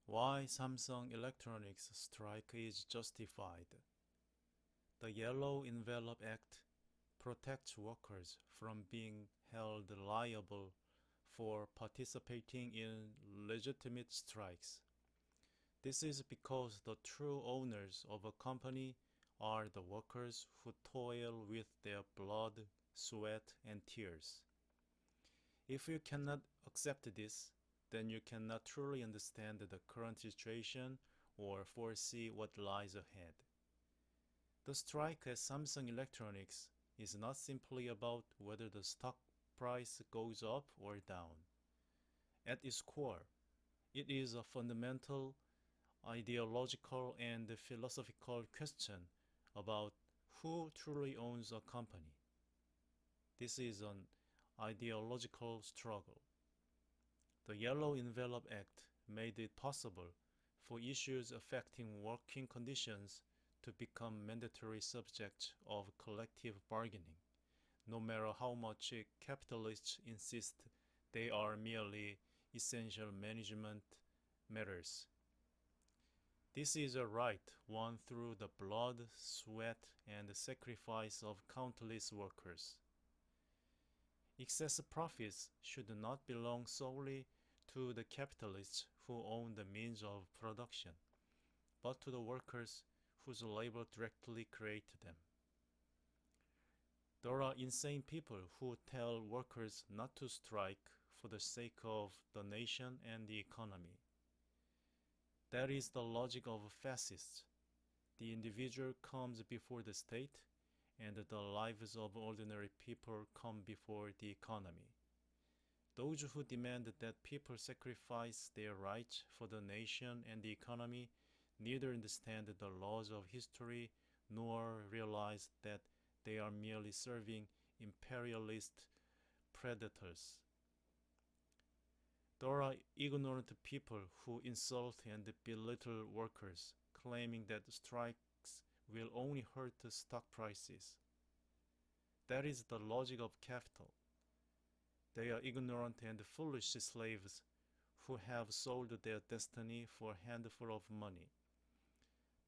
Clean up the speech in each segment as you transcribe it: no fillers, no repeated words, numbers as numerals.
Why Samsung Electronics strike is justified. The Yellow Envelope Act protects workers from being held liable for participating in legitimate strikes. This is because the true owners of a company are the workers who toil with their blood, sweat, and tears. If you cannot accept this, then you cannot truly understand the current situation or foresee what lies ahead. The strike at Samsung Electronics is not simply about whether the stock price goes up or down. At its core, it is a fundamental, ideological, and philosophical question about who truly owns a company. This is an ideological struggle. The Yellow Envelope Act made it possible for issues affecting working conditions to become mandatory subjects of collective bargaining, no matter how much capitalists insist they are merely essential management matters. This is a right won through the blood, sweat, and sacrifice of countless workers. Excess profits should not belong solely to the capitalists who own the means of production, but to the workers whose labor directly created them. There are insane people who tell workers not to strike for the sake of the nation and the economy. That is the logic of fascists. The individual comes before the state, and the lives of ordinary people come before the economy. Those who demand that people sacrifice their rights for the nation and the economy neither understand the laws of history nor realize that they are merely serving imperialist predators. There are ignorant people who insult and belittle workers, claiming that strikes will only hurt the stock prices. That is the logic of capital. They are ignorant and foolish slaves who have sold their destiny for a handful of money.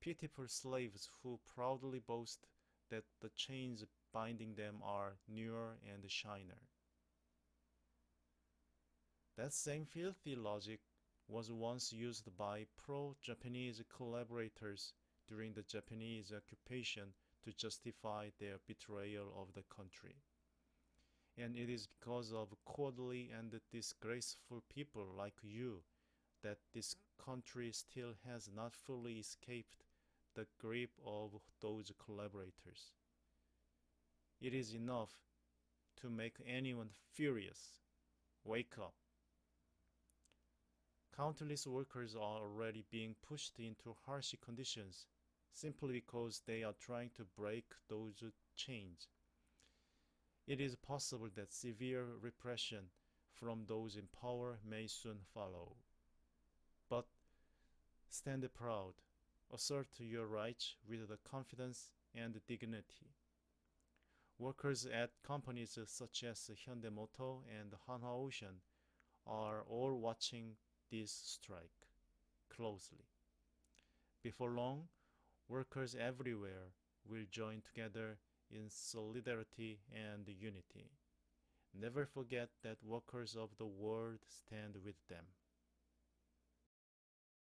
Pitiful slaves who proudly boast that the chains binding them are newer and shinier. That same filthy logic was once used by pro-Japanese collaborators during the Japanese occupation to justify their betrayal of the country. And it is because of cowardly and disgraceful people like you that this country still has not fully escaped the grip of those collaborators. It is enough to make anyone furious. Wake up. Countless workers are already being pushed into harsh conditions simply because they are trying to break those chains. It is possible that severe repression from those in power may soon follow. But stand proud, assert your rights with the confidence and dignity. Workers at companies such as Hyundai Motor and Hanwha Ocean are all watching this strike closely. Before long, workers everywhere will join together in solidarity and unity. Never forget that workers of the world stand with them.